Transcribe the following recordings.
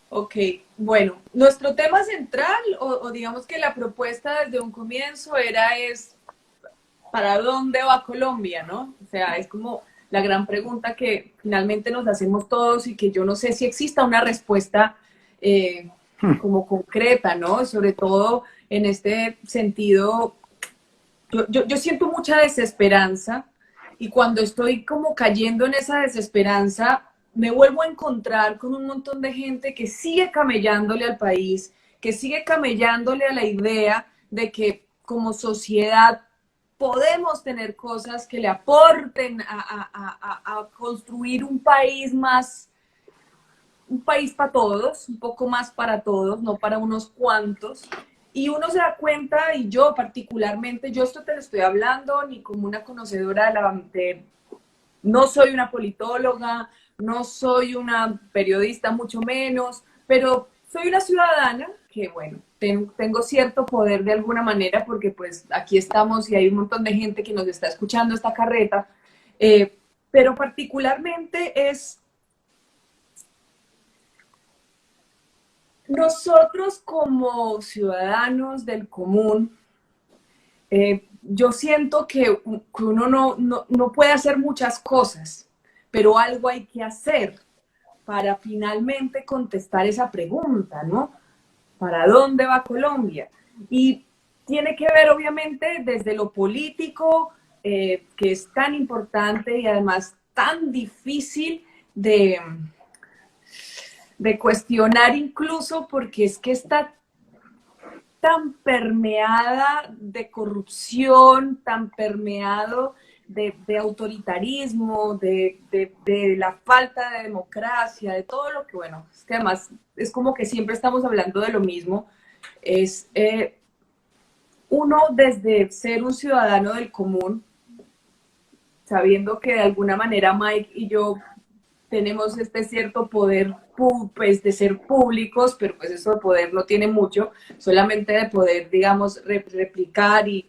Ok, bueno, nuestro tema central, o digamos que la propuesta desde un comienzo es ¿para dónde va Colombia, no? O sea, es como la gran pregunta que finalmente nos hacemos todos y que yo no sé si exista una respuesta eh, como concreta, ¿no? Sobre todo en este sentido, yo siento mucha desesperanza y cuando estoy como cayendo en esa desesperanza, me vuelvo a encontrar con un montón de gente que sigue camellándole al país, que sigue camellándole a la idea de que como sociedad podemos tener cosas que le aporten a construir un país para todos, un poco más para todos, no para unos cuantos. Y uno se da cuenta, y yo particularmente, yo esto te lo estoy hablando ni como una conocedora no soy una politóloga, no soy una periodista, mucho menos, pero soy una ciudadana que, bueno, tengo cierto poder de alguna manera porque pues aquí estamos y hay un montón de gente que nos está escuchando esta carreta, pero particularmente es nosotros como ciudadanos del común, yo siento que uno no puede hacer muchas cosas, pero algo hay que hacer para finalmente contestar esa pregunta, ¿no? ¿Para dónde va Colombia? Y tiene que ver, obviamente, desde lo político, que es tan importante y además tan difícil de cuestionar incluso porque es que está tan permeada de corrupción, tan permeado de autoritarismo, de la falta de democracia, de todo lo que, bueno, es que además es como que siempre estamos hablando de lo mismo, es uno desde ser un ciudadano del común, sabiendo que de alguna manera Mike y yo tenemos este cierto poder pues, de ser públicos, pero pues eso de poder no tiene mucho, solamente de poder, digamos, replicar y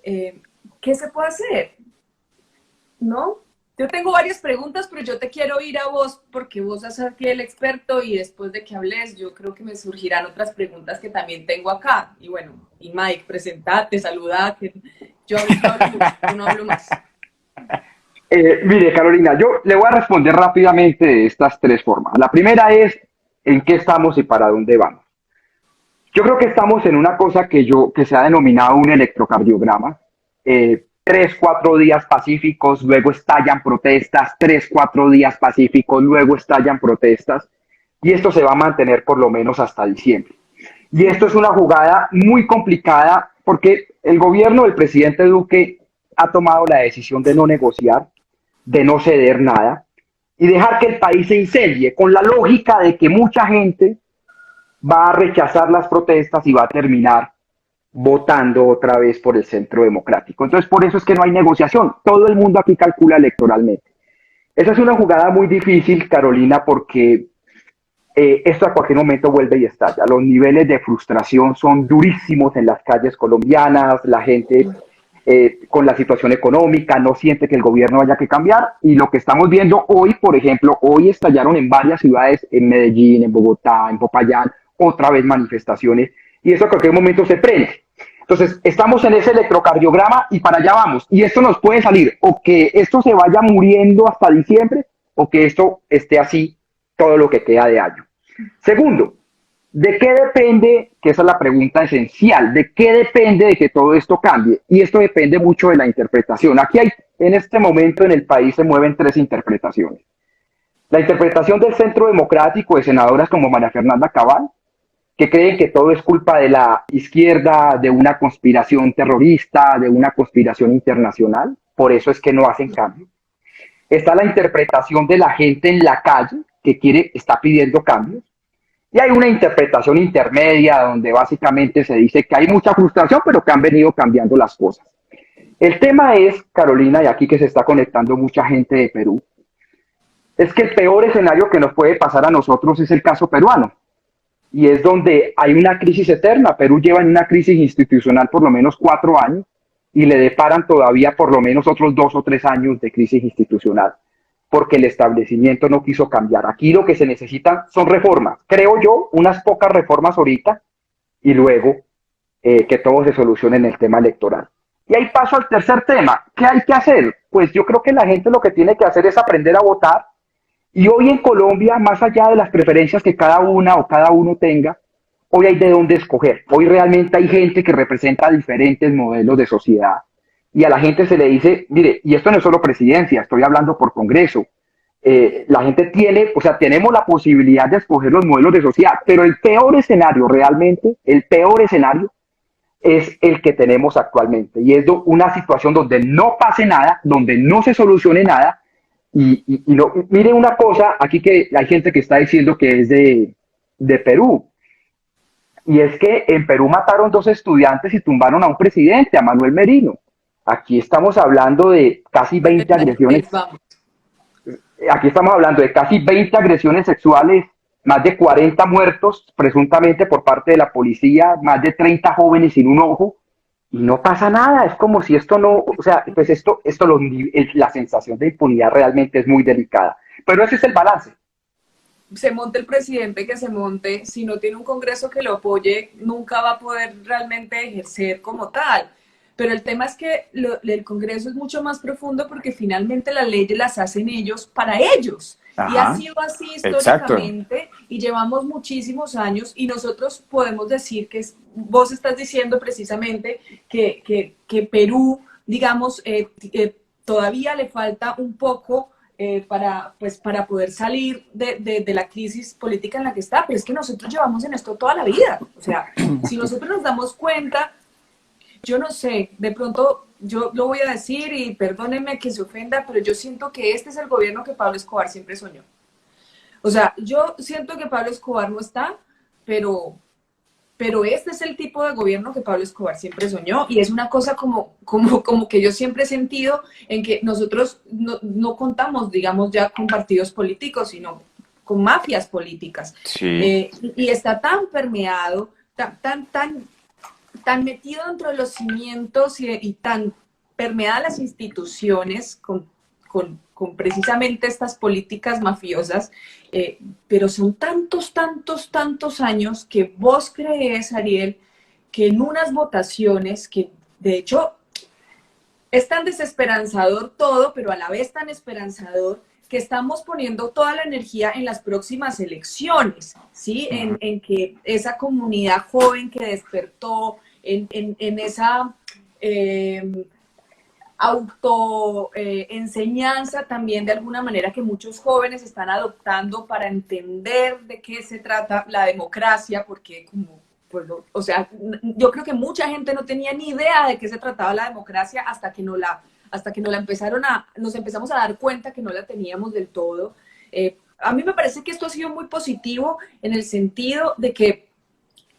¿qué se puede hacer? ¿No? Yo tengo varias preguntas, pero yo te quiero ir a vos porque vos sos aquí el experto y después de que hables, yo creo que me surgirán otras preguntas que también tengo acá. Y bueno, y Mike, presentate, saludá, que yo hablo mucho, yo no hablo más. Mire, Carolina, yo le voy a responder rápidamente de estas tres formas. La primera es en qué estamos y para dónde vamos. Yo creo que estamos en una cosa que se ha denominado un electrocardiograma. 3, 4 días pacíficos, luego estallan protestas, 3, 4 días pacíficos, luego estallan protestas, y esto se va a mantener por lo menos hasta diciembre. Y esto es una jugada muy complicada porque el gobierno del presidente Duque ha tomado la decisión de no negociar, de no ceder nada y dejar que el país se incendie con la lógica de que mucha gente va a rechazar las protestas y va a terminar votando otra vez por el centro democrático. Entonces, por eso es que no hay negociación. Todo el mundo aquí calcula electoralmente. Esa es una jugada muy difícil, Carolina, porque esto a cualquier momento vuelve y estalla. Los niveles de frustración son durísimos en las calles colombianas, la gente con la situación económica no siente que el gobierno haya que cambiar y lo que estamos viendo hoy, por ejemplo, hoy estallaron en varias ciudades, en Medellín, en Bogotá, en Popayán, otra vez manifestaciones y eso a cualquier momento se prende. Entonces, estamos en ese electrocardiograma y para allá vamos. Y esto nos puede salir o que esto se vaya muriendo hasta diciembre o que esto esté así todo lo que queda de año. Segundo, ¿de qué depende? Que esa es la pregunta esencial. ¿De qué depende de que todo esto cambie? Y esto depende mucho de la interpretación. Aquí hay, en este momento en el país se mueven tres interpretaciones. La interpretación del Centro Democrático de senadoras como María Fernanda Cabal, que creen que todo es culpa de la izquierda, de una conspiración terrorista, de una conspiración internacional. Por eso es que no hacen cambio. Está la interpretación de la gente en la calle que está pidiendo cambios. Y hay una interpretación intermedia donde básicamente se dice que hay mucha frustración, pero que han venido cambiando las cosas. El tema es, Carolina, y aquí que se está conectando mucha gente de Perú, es que el peor escenario que nos puede pasar a nosotros es el caso peruano. Y es donde hay una crisis eterna. Perú lleva en una crisis institucional por lo menos 4 años y le deparan todavía por lo menos otros 2 o 3 años de crisis institucional. porque el establecimiento no quiso cambiar. Aquí lo que se necesitan son reformas. Creo yo, unas pocas reformas ahorita y luego que todo se solucione en el tema electoral. Y ahí paso al tercer tema. ¿Qué hay que hacer? Pues yo creo que la gente lo que tiene que hacer es aprender a votar. Y hoy en Colombia, más allá de las preferencias que cada una o cada uno tenga, hoy hay de dónde escoger. Hoy realmente hay gente que representa diferentes modelos de sociedad. Y a la gente se le dice, mire, y esto no es solo presidencia, estoy hablando por Congreso. La gente tiene, o sea, tenemos la posibilidad de escoger los modelos de sociedad, pero el peor escenario realmente, el peor escenario es el que tenemos actualmente. Y es una situación donde no pase nada, donde no se solucione nada. Mire una cosa, aquí que hay gente que está diciendo que es de Perú. Y es que en Perú mataron 2 estudiantes y tumbaron a un presidente, a Manuel Merino. Aquí estamos hablando de casi 20 agresiones. Aquí estamos hablando de casi 20 agresiones sexuales, más de 40 muertos presuntamente por parte de la policía, más de 30 jóvenes sin un ojo, y no pasa nada. Es como si esto no, o sea, pues la sensación de impunidad realmente es muy delicada. Pero ese es el balance. Se monte el presidente que se monte, si no tiene un Congreso que lo apoye, nunca va a poder realmente ejercer como tal. Pero el tema es que el Congreso es mucho más profundo porque finalmente las leyes las hacen ellos para ellos. Ajá. Y ha sido así históricamente. Exacto. Y llevamos muchísimos años y nosotros podemos decir que vos estás diciendo precisamente que Perú, digamos, todavía le falta un poco para poder salir de la crisis política en la que está, pero es que nosotros llevamos en esto toda la vida. O sea, si nosotros nos damos cuenta, yo no sé, de pronto yo lo voy a decir y perdónenme que se ofenda, pero yo siento que este es el gobierno que Pablo Escobar siempre soñó. O sea, yo siento que Pablo Escobar no está, pero este es el tipo de gobierno que Pablo Escobar siempre soñó y es una cosa como que yo siempre he sentido en que nosotros no contamos, digamos, ya con partidos políticos, sino con mafias políticas. Sí. Y está tan permeado, tan metido dentro de los cimientos y tan permeadas las instituciones con precisamente estas políticas mafiosas, pero son tantos años que vos crees, Ariel, que en unas votaciones que de hecho es tan desesperanzador todo, pero a la vez tan esperanzador, que estamos poniendo toda la energía en las próximas elecciones, ¿sí? En que esa comunidad joven que despertó, en esa enseñanza también de alguna manera que muchos jóvenes están adoptando para entender de qué se trata la democracia, porque pues, o sea, yo creo que mucha gente no tenía ni idea de qué se trataba la democracia hasta que nos empezamos a dar cuenta que no la teníamos del todo. A mí me parece que esto ha sido muy positivo en el sentido de que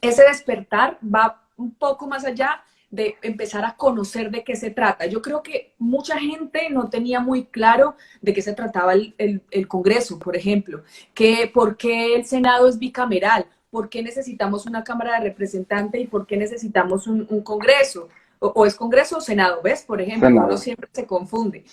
ese despertar va un poco más allá de empezar a conocer de qué se trata. Yo creo que mucha gente no tenía muy claro de qué se trataba el Congreso, por ejemplo, por qué el Senado es bicameral, por qué necesitamos una Cámara de Representantes y por qué necesitamos un Congreso, o es Congreso o Senado, ¿ves? Por ejemplo, Senado. Uno siempre se confunde.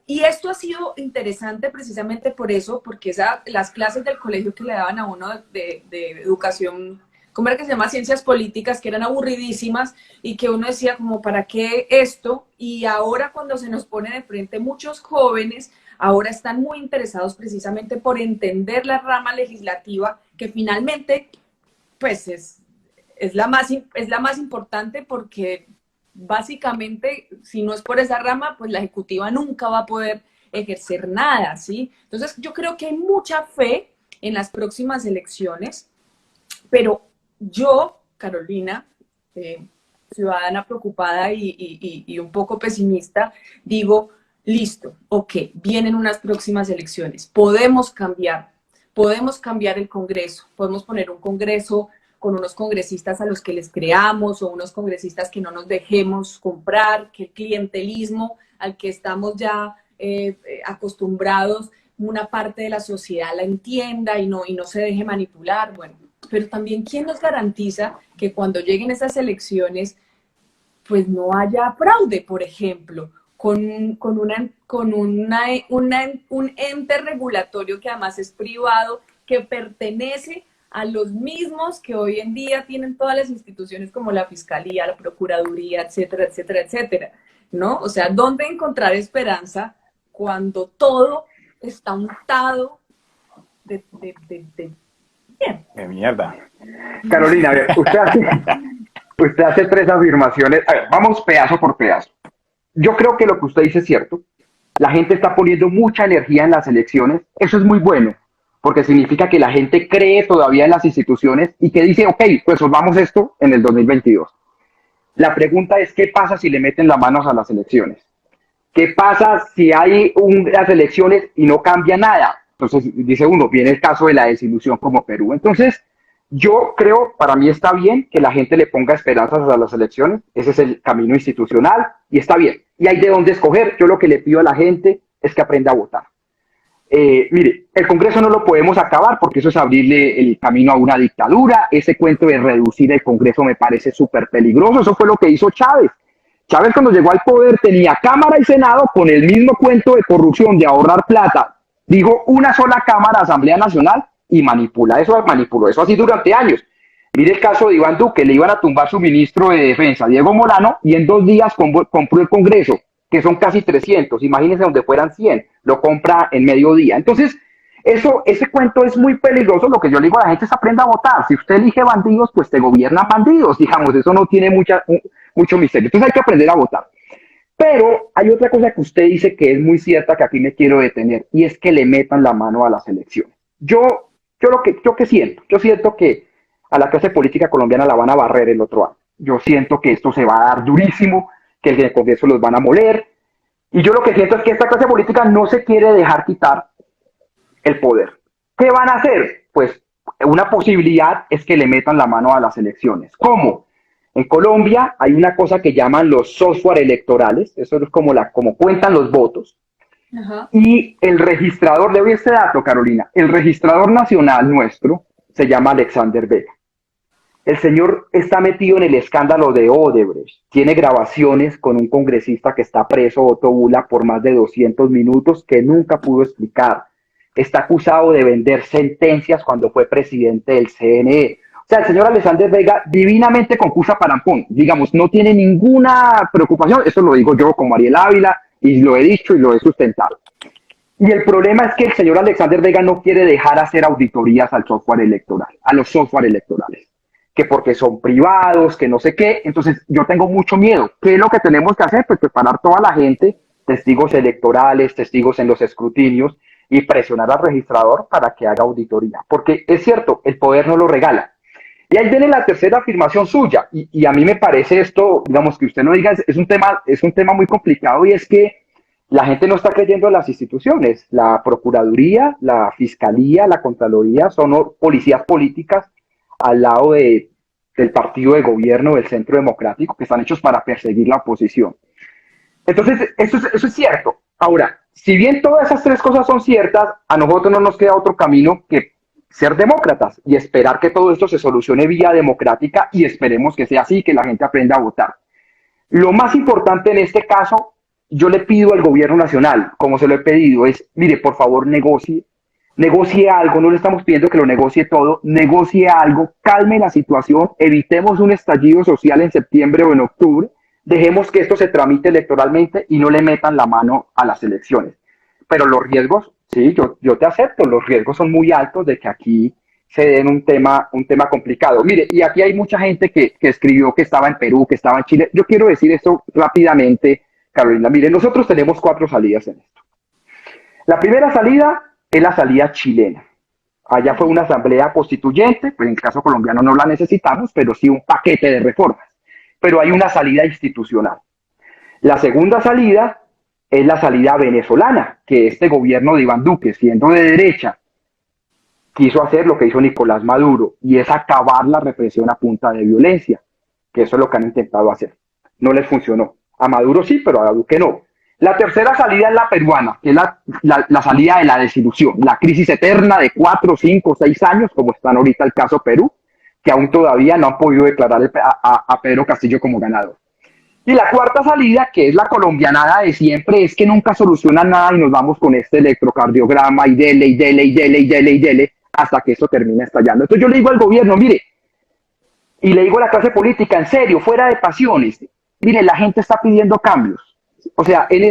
Y esto ha sido interesante precisamente por eso, porque las clases del colegio que le daban a uno de educación, ¿cómo era que se llama? Ciencias políticas, que eran aburridísimas y que uno decía como, ¿para qué esto? Y ahora cuando se nos pone de frente muchos jóvenes, ahora están muy interesados precisamente por entender la rama legislativa, que finalmente, pues es la más importante porque básicamente, si no es por esa rama, pues la ejecutiva nunca va a poder ejercer nada, ¿sí? Entonces yo creo que hay mucha fe en las próximas elecciones, pero yo, Carolina, ciudadana preocupada y un poco pesimista, digo, listo, ok, vienen unas próximas elecciones, podemos cambiar el Congreso, podemos poner un Congreso con unos congresistas a los que les creamos o unos congresistas que no nos dejemos comprar, que el clientelismo al que estamos ya acostumbrados, una parte de la sociedad la entienda y no se deje manipular, bueno. Pero también, ¿quién nos garantiza que cuando lleguen esas elecciones, pues no haya fraude, por ejemplo? un ente regulatorio que además es privado, que pertenece a los mismos que hoy en día tienen todas las instituciones como la Fiscalía, la Procuraduría, etcétera, etcétera, etcétera, ¿no? O sea, ¿dónde encontrar esperanza cuando todo está untado de mierda? Carolina, a ver, usted hace tres afirmaciones. A ver, vamos pedazo por pedazo. Yo creo que lo que usted dice es cierto. La gente está poniendo mucha energía en las elecciones. Eso es muy bueno, porque significa que la gente cree todavía en las instituciones y que dice, ok, pues resolvamos esto en el 2022. La pregunta es, ¿qué pasa si le meten las manos a las elecciones? ¿Qué pasa si hay unas elecciones y no cambia nada? Entonces, dice uno, viene el caso de la desilusión como Perú. Entonces, yo creo, para mí está bien que la gente le ponga esperanzas a las elecciones. Ese es el camino institucional y está bien. Y hay de dónde escoger. Yo lo que le pido a la gente es que aprenda a votar. Mire, el Congreso no lo podemos acabar porque eso es abrirle el camino a una dictadura. Ese cuento de reducir el Congreso me parece súper peligroso. Eso fue lo que hizo Chávez. Chávez cuando llegó al poder tenía Cámara y Senado con el mismo cuento de corrupción, de ahorrar plata. Dijo una sola Cámara, Asamblea Nacional, y manipuló eso así durante años. Mire el caso de Iván Duque, le iban a tumbar su ministro de Defensa, Diego Molano, y en 2 días compró el Congreso, que son casi 300, imagínense donde fueran 100, lo compra en mediodía. Entonces, ese cuento es muy peligroso. Lo que yo le digo a la gente es aprenda a votar. Si usted elige bandidos, pues te gobiernan bandidos, digamos, eso no tiene mucho misterio. Entonces hay que aprender a votar. Pero hay otra cosa que usted dice que es muy cierta, que aquí me quiero detener, y es que le metan la mano a las elecciones. Yo siento que a la clase política colombiana la van a barrer el otro año. Yo siento que esto se va a dar durísimo, que el Congreso los van a moler, y yo lo que siento es que esta clase política no se quiere dejar quitar el poder. ¿Qué van a hacer? Pues una posibilidad es que le metan la mano a las elecciones. ¿Cómo? En Colombia hay una cosa que llaman los software electorales, eso es como cuentan los votos. Ajá. Y el registrador, le doy este dato, Carolina, el registrador nacional nuestro se llama Alexander Vega. El señor está metido en el escándalo de Odebrecht, tiene grabaciones con un congresista que está preso, Otto Bula, por más de 200 minutos, que nunca pudo explicar. Está acusado de vender sentencias cuando fue presidente del CNE. O sea, el señor Alexander Vega divinamente concursa parampón, digamos, no tiene ninguna preocupación. Eso lo digo yo como Ariel Ávila y lo he dicho y lo he sustentado. Y el problema es que el señor Alexander Vega no quiere dejar hacer auditorías al software electoral, a los software electorales, que porque son privados, que no sé qué. Entonces yo tengo mucho miedo. ¿Qué es lo que tenemos que hacer? Pues preparar toda la gente, testigos electorales, testigos en los escrutinios, y presionar al registrador para que haga auditoría. Porque es cierto, el poder no lo regala. Y ahí viene la tercera afirmación suya, y a mí me parece esto, digamos, que usted no diga, es un tema muy complicado, y es que la gente no está creyendo en las instituciones. La Procuraduría, la Fiscalía, la Contraloría son policías políticas al lado del partido de gobierno, del Centro Democrático, que están hechos para perseguir la oposición. Entonces, eso es cierto. Ahora, si bien todas esas tres cosas son ciertas, a nosotros no nos queda otro camino que ser demócratas y esperar que todo esto se solucione vía democrática, y esperemos que sea así, que la gente aprenda a votar. Lo más importante en este caso, yo le pido al gobierno nacional, como se lo he pedido, es, mire, por favor, negocie algo, no le estamos pidiendo que lo negocie todo, negocie algo, calme la situación, evitemos un estallido social en septiembre o en octubre, dejemos que esto se tramite electoralmente y no le metan la mano a las elecciones. Pero los riesgos, sí, yo te acepto, los riesgos son muy altos de que aquí se den un tema complicado. Mire, y aquí hay mucha gente que escribió que estaba en Perú, que estaba en Chile. Yo quiero decir esto rápidamente, Carolina. Mire, nosotros tenemos 4 salidas en esto. La primera salida es la salida chilena. Allá fue una asamblea constituyente, pues en el caso colombiano no la necesitamos, pero sí un paquete de reformas. Pero hay una salida institucional. La segunda salida es la salida venezolana, que este gobierno de Iván Duque, siendo de derecha, quiso hacer lo que hizo Nicolás Maduro, y es acabar la represión a punta de violencia, que eso es lo que han intentado hacer. No les funcionó. A Maduro sí, pero a Duque no. La tercera salida es la peruana, que es la salida de la desilusión, la crisis eterna de 4, 5, 6 años, como están ahorita el caso Perú, que aún todavía no han podido declarar a Pedro Castillo como ganador. Y la cuarta salida, que es la colombianada de siempre, es que nunca solucionan nada y nos vamos con este electrocardiograma y dele, y dele, y dele, y dele, y dele, hasta que esto termina estallando. Entonces yo le digo al gobierno, mire, y le digo a la clase política, en serio, fuera de pasiones, mire, la gente está pidiendo cambios. O sea, en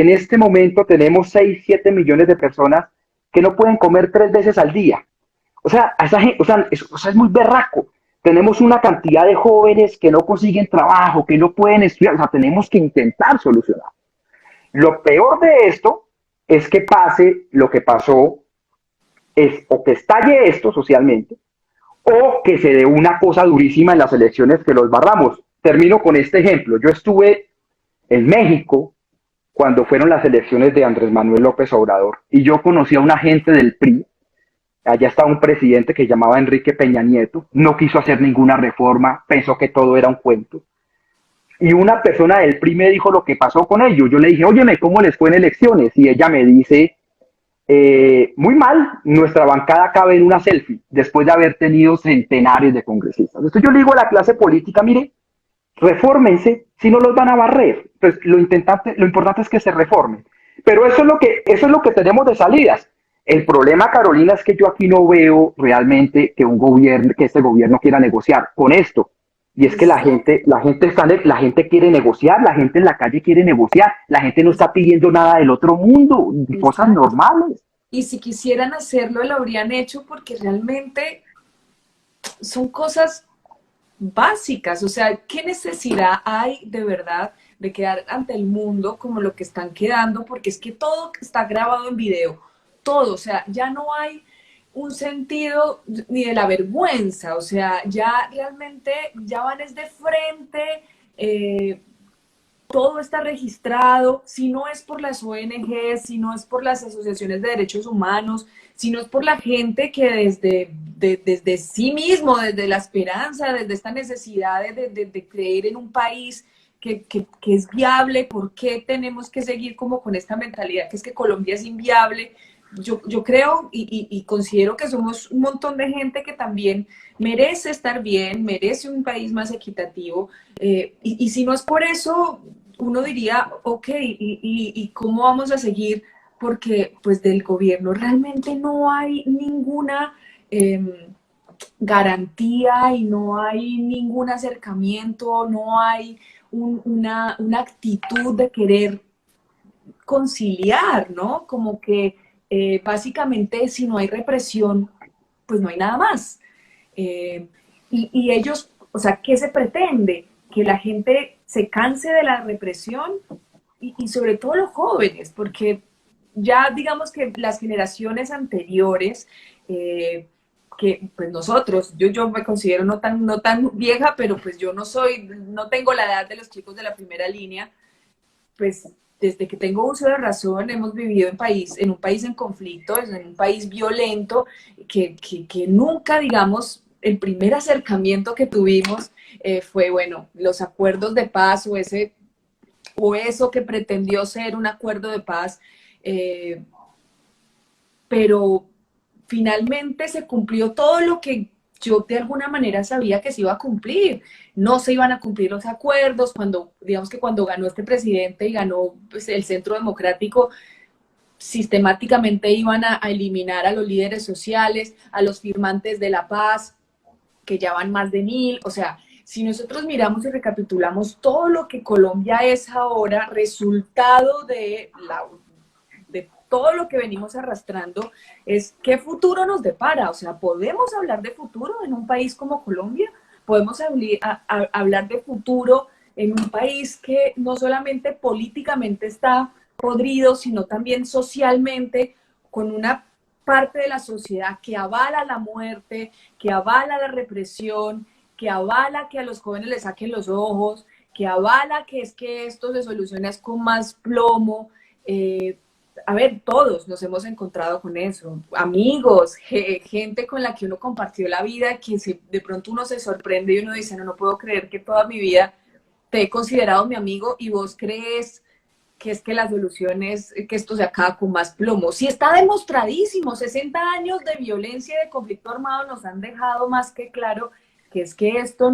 este momento tenemos 6, 7 millones de personas que no pueden comer 3 veces al día. O sea, esa gente, es muy berraco. Tenemos una cantidad de jóvenes que no consiguen trabajo, que no pueden estudiar. O sea, tenemos que intentar solucionar. Lo peor de esto es que pase lo que pasó, es o que estalle esto socialmente, o que se dé una cosa durísima en las elecciones que los barramos. Termino con este ejemplo. Yo estuve en México cuando fueron las elecciones de Andrés Manuel López Obrador y yo conocí a una gente del PRI. Allá estaba un presidente que llamaba Enrique Peña Nieto, no quiso hacer ninguna reforma, pensó que todo era un cuento. Y una persona del PRI me dijo lo que pasó con ellos. Yo le dije, óyeme, ¿cómo les fue en elecciones? Y ella me dice, muy mal, nuestra bancada cabe en una selfie, después de haber tenido centenares de congresistas. Entonces yo le digo a la clase política, mire, refórmense, si no los van a barrer. Entonces lo importante es que se reformen. Pero eso es lo que tenemos de salidas. El problema, Carolina, es que yo aquí no veo realmente que este gobierno quiera negociar con esto. Y es que la gente quiere negociar, la gente en la calle quiere negociar, la gente no está pidiendo nada del otro mundo, cosas Exacto. normales. Y si quisieran hacerlo, lo habrían hecho porque realmente son cosas básicas. O sea, ¿qué necesidad hay de verdad de quedar ante el mundo como lo que están quedando? Porque es que todo está grabado en video, todo. O sea, ya no hay un sentido ni de la vergüenza. O sea, ya realmente ya van es de frente. eh, Todo está registrado, si no es por las ONG, si no es por las asociaciones de derechos humanos, si no es por la gente que desde sí mismo, desde la esperanza, desde esta necesidad de creer en un país que es viable. ¿Por qué tenemos que seguir como con esta mentalidad que es que Colombia es inviable? Yo creo y considero que somos un montón de gente que también merece estar bien, merece un país más equitativo, y si no es por eso, uno diría, ok, ¿y cómo vamos a seguir? Porque pues del gobierno realmente no hay ninguna garantía y no hay ningún acercamiento, no hay una actitud de querer conciliar, ¿no? Como que básicamente si no hay represión, pues no hay nada más. Eh, y ellos, o sea, ¿qué se pretende? Que la gente se canse de la represión y sobre todo los jóvenes, porque ya digamos que las generaciones anteriores, que pues nosotros, yo me considero no tan vieja, pero pues yo no tengo la edad de los chicos de la primera línea, pues desde que tengo uso de razón hemos vivido en un país en conflicto, en un país violento, que nunca, digamos, el primer acercamiento que tuvimos fue, bueno, los acuerdos de paz o eso que pretendió ser un acuerdo de paz, eh, pero finalmente se cumplió todo lo que yo de alguna manera sabía que se iba a cumplir. No se iban a cumplir los acuerdos digamos que cuando ganó este presidente y ganó pues, el Centro Democrático, sistemáticamente iban a eliminar a los líderes sociales, a los firmantes de la paz, que ya van más de 1000. O sea, si nosotros miramos y recapitulamos todo lo que Colombia es ahora, resultado de todo lo que venimos arrastrando, es qué futuro nos depara. O sea, ¿podemos hablar de futuro en un país como Colombia? ¿Podemos hablar de futuro en un país que no solamente políticamente está podrido, sino también socialmente, con una parte de la sociedad que avala la muerte, que avala la represión, que avala que a los jóvenes les saquen los ojos, que avala que es que esto se soluciona es con más plomo? A ver, todos nos hemos encontrado con eso, amigos, gente con la que uno compartió la vida, que de pronto uno se sorprende y uno dice, no puedo creer que toda mi vida te he considerado mi amigo y vos crees que es que la solución es que esto se acaba con más plomo. Sí, está demostradísimo, 60 años de violencia y de conflicto armado nos han dejado más que claro que es que esto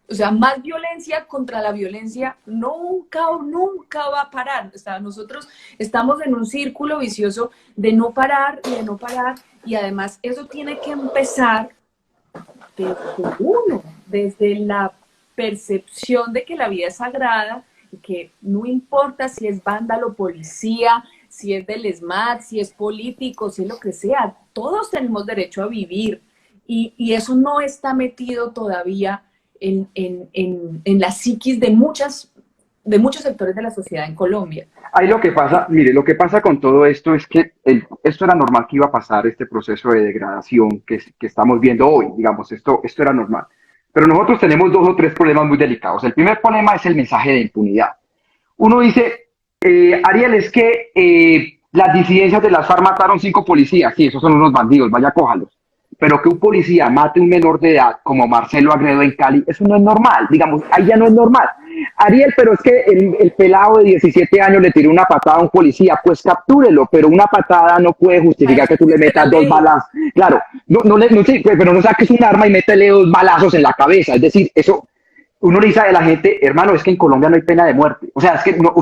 O sea, más violencia contra la violencia nunca o nunca va a parar. O sea, nosotros estamos en un círculo vicioso de no parar y de no parar, y además eso tiene que empezar desde uno, desde la percepción de que la vida es sagrada y que no importa si es vándalo, policía, si es del ESMAD, si es político, si es lo que sea, todos tenemos derecho a vivir, y eso no está metido todavía en la psiquis de muchos sectores de la sociedad en Colombia. Ahí lo que pasa, mire, lo que pasa con todo esto es que esto era normal que iba a pasar, este proceso de degradación que estamos viendo hoy, digamos, esto era normal. Pero nosotros tenemos dos o tres problemas muy delicados. El primer problema es el mensaje de impunidad. Uno dice, Ariel, es que las disidencias de las FARC mataron 5 policías. Sí, esos son unos bandidos, vaya, cójalos. Pero que un policía mate a un menor de edad, como Marcelo Agredo en Cali, eso no es normal. Digamos, ahí ya no es normal. Ariel, pero es que el pelado de 17 años le tiró una patada a un policía, pues captúrelo, pero una patada no puede justificar que tú le metas 2 balas. Claro, sí, pero no saques un arma y métele 2 balazos en la cabeza. Es decir, eso, uno le dice a la gente, hermano, es que en Colombia no hay pena de muerte. O sea, es que no,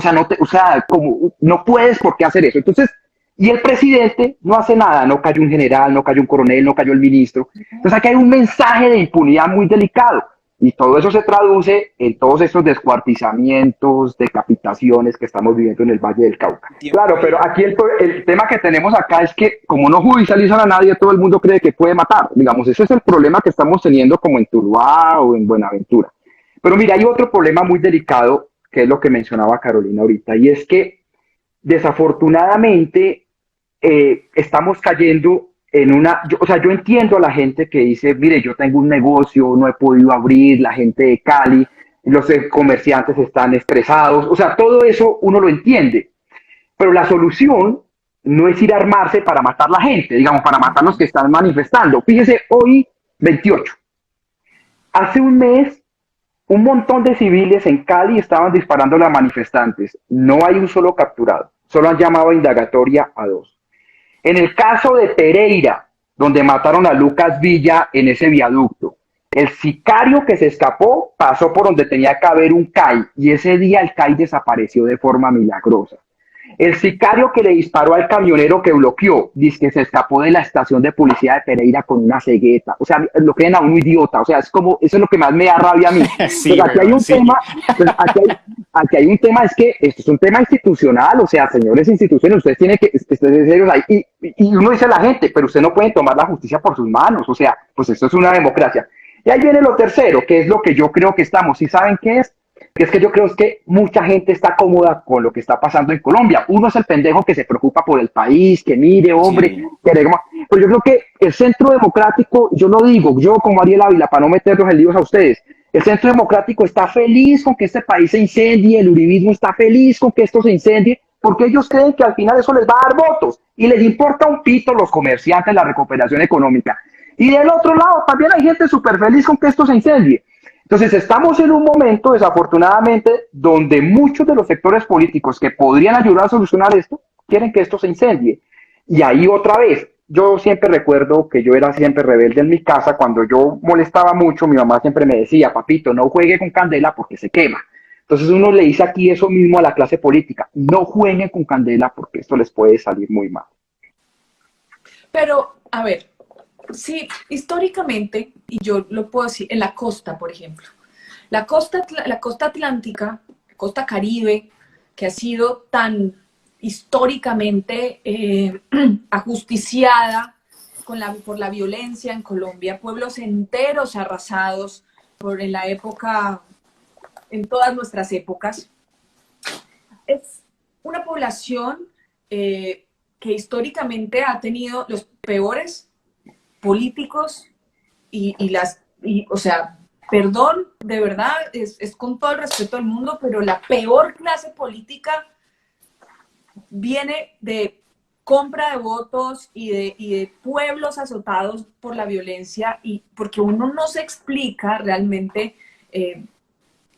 como no puedes por qué hacer eso. Entonces, y el presidente no hace nada, no cayó un general, no cayó un coronel, no cayó el ministro. Entonces aquí hay un mensaje de impunidad muy delicado. Y todo eso se traduce en todos estos descuartizamientos, decapitaciones que estamos viviendo en el Valle del Cauca. Claro, pero aquí el tema que tenemos acá es que como no judicializan a nadie, todo el mundo cree que puede matar. Digamos, ese es el problema que estamos teniendo como en Tuluá o en Buenaventura. Pero mira, hay otro problema muy delicado, que es lo que mencionaba Carolina ahorita, y es que desafortunadamente estamos cayendo en o sea, yo entiendo a la gente que dice, mire, yo tengo un negocio, no he podido abrir, la gente de Cali, los comerciantes están estresados, o sea, todo eso uno lo entiende, pero la solución no es ir a armarse para matar a la gente, digamos, para matar a los que están manifestando. Fíjese, hoy 28, hace un mes, un montón de civiles en Cali estaban disparando a manifestantes, no hay un solo capturado, solo han llamado a indagatoria a 2. En el caso de Pereira, donde mataron a Lucas Villa en ese viaducto, el sicario que se escapó pasó por donde tenía que haber un CAI y ese día el CAI desapareció de forma milagrosa. El sicario que le disparó al camionero que bloqueó, dice que se escapó de la estación de policía de Pereira con una cegueta. O sea, lo creen a un idiota. O sea, es como, eso es lo que más me da rabia a mí. Sí, aquí hay un sí. tema, aquí hay un tema, es que esto es un tema institucional. O sea, señores instituciones, ustedes tienen que estar serios ahí. Y uno dice a la gente, pero usted no puede tomar la justicia por sus manos. O sea, pues esto es una democracia. Y ahí viene lo tercero, que es lo que yo creo que estamos. ¿Y saben qué es? Que es que yo creo que mucha gente está cómoda con lo que está pasando en Colombia. Uno es el pendejo que se preocupa por el país, que mire, hombre, sí. Pero yo creo que el centro democrático, yo lo digo, yo como Ariel Ávila, para no meterlos en líos a ustedes, el centro democrático está feliz con que este país se incendie, el uribismo está feliz con que esto se incendie, porque ellos creen que al final eso les va a dar votos y les importa un pito los comerciantes, la recuperación económica. Y del otro lado también hay gente súper feliz con que esto se incendie. Entonces estamos en un momento, desafortunadamente, donde muchos de los sectores políticos que podrían ayudar a solucionar esto, quieren que esto se incendie. Y ahí otra vez, yo siempre recuerdo que yo era siempre rebelde en mi casa. Cuando yo molestaba mucho, mi mamá siempre me decía, papito, no juegue con candela porque se quema. Entonces uno le dice aquí eso mismo a la clase política, no jueguen con candela porque esto les puede salir muy mal. Pero, a ver, sí, históricamente, y yo lo puedo decir, en la costa, por ejemplo, la costa atlántica, la costa caribe, que ha sido tan históricamente ajusticiada por la violencia en Colombia, pueblos enteros arrasados en la época, en todas nuestras épocas, es una población que históricamente ha tenido los peores políticos o sea, perdón, de verdad, es con todo el respeto del mundo, pero la peor clase política viene de compra de votos y de pueblos azotados por la violencia, y porque uno no se explica realmente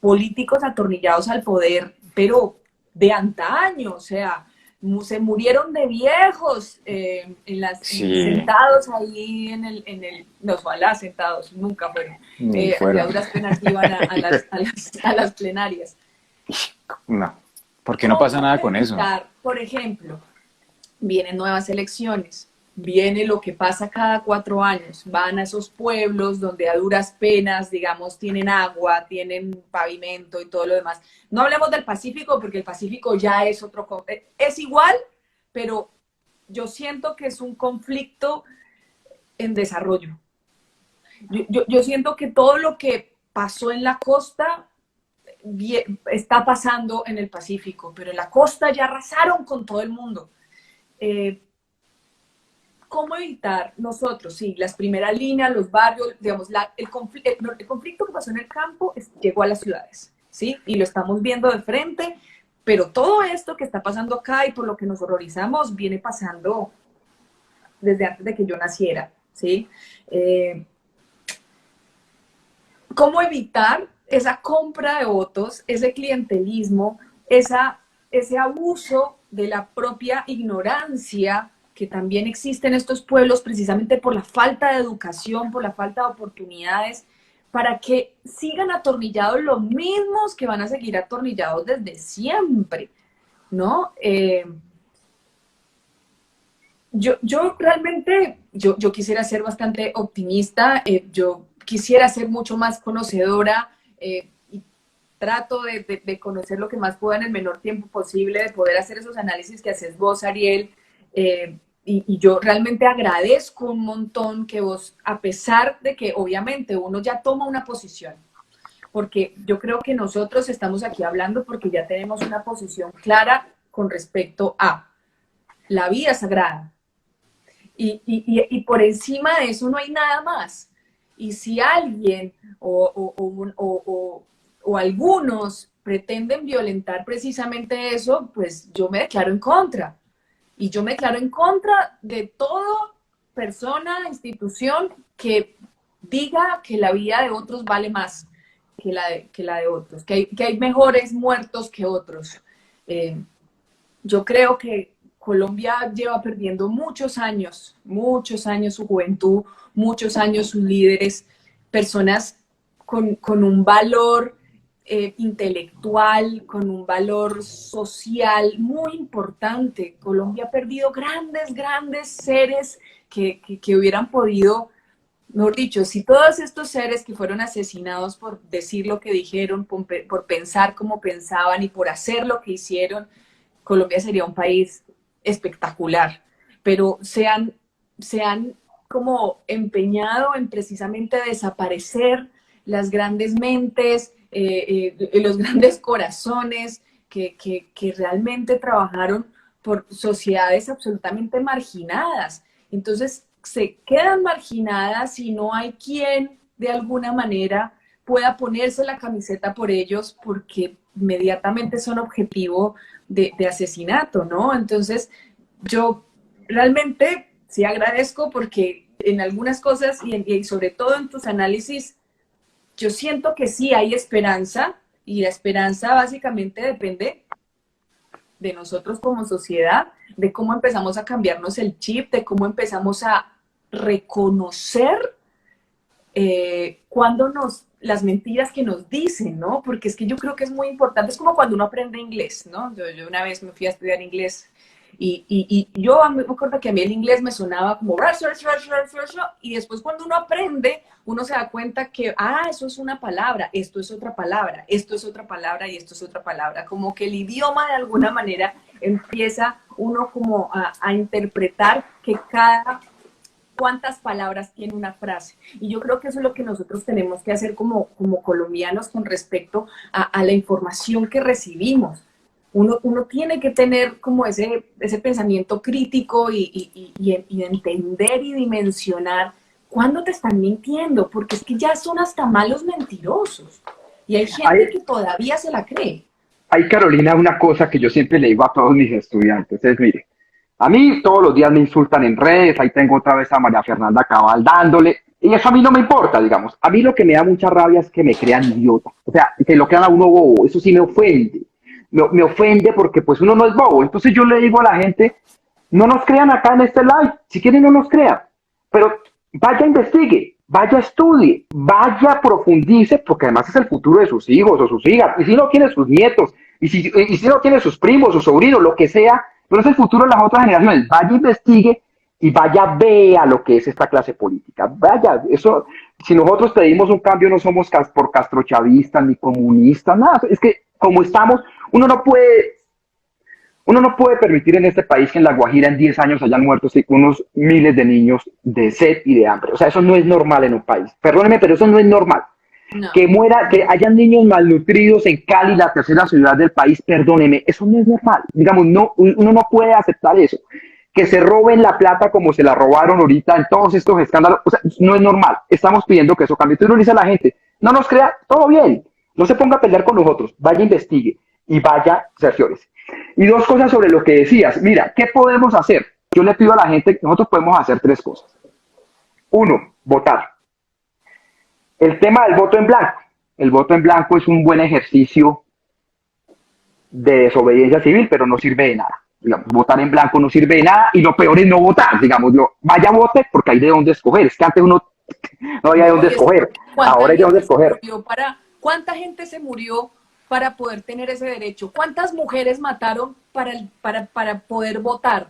políticos atornillados al poder, pero de antaño, o sea, se murieron de viejos Sí, sentados ahí no, ojalá sentados, nunca fueron. ni A fuera. duras penas iban a las plenarias. No, porque no pasa ¿Cómo nada con eso. evitar, por ejemplo, vienen nuevas elecciones, viene lo que pasa cada 4 años, van a esos pueblos donde a duras penas, digamos, tienen agua, tienen pavimento y todo lo demás. No hablemos del Pacífico porque el Pacífico ya es es igual, pero yo siento que es un conflicto en desarrollo. Yo siento que todo lo que pasó en la costa está pasando en el Pacífico, pero en la costa ya arrasaron con todo el mundo. ¿Cómo evitar nosotros, sí, las primeras líneas, los barrios, digamos, el conflicto que pasó en el campo llegó a las ciudades, ¿sí? Y lo estamos viendo de frente, pero todo esto que está pasando acá y por lo que nos horrorizamos viene pasando desde antes de que yo naciera, ¿sí? ¿Cómo evitar esa compra de votos, ese clientelismo, ese abuso de la propia ignorancia que también existe en estos pueblos precisamente por la falta de educación, por la falta de oportunidades, para que sigan atornillados los mismos que van a seguir atornillados desde siempre, ¿no? Yo realmente, yo quisiera ser bastante optimista, yo quisiera ser mucho más conocedora y trato de conocer lo que más pueda en el menor tiempo posible, de poder hacer esos análisis que haces vos, Ariel, y yo realmente agradezco un montón que vos, a pesar de que obviamente uno ya toma una posición, porque yo creo que nosotros estamos aquí hablando porque ya tenemos una posición clara con respecto a la vida sagrada, y por encima de eso no hay nada más. Y si alguien o algunos pretenden violentar precisamente eso, pues yo me declaro en contra. Y yo me declaro en contra de toda persona, institución que diga que la vida de otros vale más que la de otros, que hay mejores muertos que otros. Yo creo que Colombia lleva perdiendo muchos años su juventud, muchos años sus líderes, personas con un valor intelectual, con un valor social muy importante. Colombia ha perdido grandes seres que hubieran podido, mejor dicho, si todos estos seres que fueron asesinados por decir lo que dijeron, por pensar como pensaban y por hacer lo que hicieron, Colombia sería un país espectacular, pero se han como empeñado en precisamente desaparecer las grandes mentes, los grandes corazones que realmente trabajaron por sociedades absolutamente marginadas. Entonces se quedan marginadas y no hay quien de alguna manera pueda ponerse la camiseta por ellos porque inmediatamente son objetivo de asesinato, ¿no? Entonces, yo realmente sí agradezco porque en algunas cosas y sobre todo en tus análisis, yo siento que sí hay esperanza y la esperanza básicamente depende de nosotros como sociedad, de cómo empezamos a cambiarnos el chip, de cómo empezamos a reconocer cuando las mentiras que nos dicen, ¿no? Porque es que yo creo que es muy importante, es como cuando uno aprende inglés, ¿no? Yo una vez me fui a estudiar inglés y yo me acuerdo que a mí el inglés me sonaba como y después cuando uno aprende, uno se da cuenta que, eso es una palabra, esto es otra palabra, esto es otra palabra y esto es otra palabra, como que el idioma de alguna manera empieza uno como a interpretar que cuántas palabras tiene una frase. Y yo creo que eso es lo que nosotros tenemos que hacer como colombianos con respecto a la información que recibimos. Uno tiene que tener como ese pensamiento crítico y entender y dimensionar cuándo te están mintiendo, porque es que ya son hasta malos mentirosos. Y hay gente que todavía se la cree. Hay, Carolina, una cosa que yo siempre le digo a todos mis estudiantes, es, mire, a mí todos los días me insultan en redes, ahí tengo otra vez a María Fernanda Cabal dándole, y eso a mí no me importa, digamos. A mí lo que me da mucha rabia es que me crean idiota, o sea, que lo crean a uno bobo, eso sí me ofende. me ofende porque pues uno no es bobo. Entonces yo le digo a la gente, no nos crean acá en este live, si quieren no nos crean, pero vaya investigue, vaya estudie, vaya profundice, porque además es el futuro de sus hijos o sus hijas, y si no tiene sus nietos, y si no tiene sus primos, sus sobrinos, lo que sea, pero es el futuro de las otras generaciones. Vaya, investigue y vaya, vea lo que es esta clase política. Vaya, eso, si nosotros pedimos un cambio, no somos por castrochavistas ni comunistas, nada. Es que como estamos, uno no puede permitir en este país que en La Guajira en 10 años hayan muerto unos miles de niños de sed y de hambre. O sea, eso no es normal en un país. Perdóneme, pero eso no es normal. No. Que hayan niños malnutridos en Cali, la tercera ciudad del país, perdóneme, eso no es normal. Digamos, no, uno no puede aceptar eso. Que se roben la plata como se la robaron ahorita en todos estos escándalos, o sea, no es normal. Estamos pidiendo que eso cambie. Entonces uno dice a la gente, no nos crea, todo bien, no se ponga a pelear con nosotros, vaya, investigue y vaya, cerciórese. Y dos cosas sobre lo que decías. Mira, ¿qué podemos hacer? Yo le pido a la gente, nosotros podemos hacer tres cosas. Uno, votar. El tema del voto en blanco. El voto en blanco es un buen ejercicio de desobediencia civil, pero no sirve de nada. Digamos, votar en blanco no sirve de nada y lo peor es no votar. Digamos, vaya, vote porque hay de dónde escoger. Es que antes uno no había de dónde escoger. Ahora hay de dónde escoger. ¿Cuánta gente se murió para poder tener ese derecho? ¿Cuántas mujeres mataron para poder votar?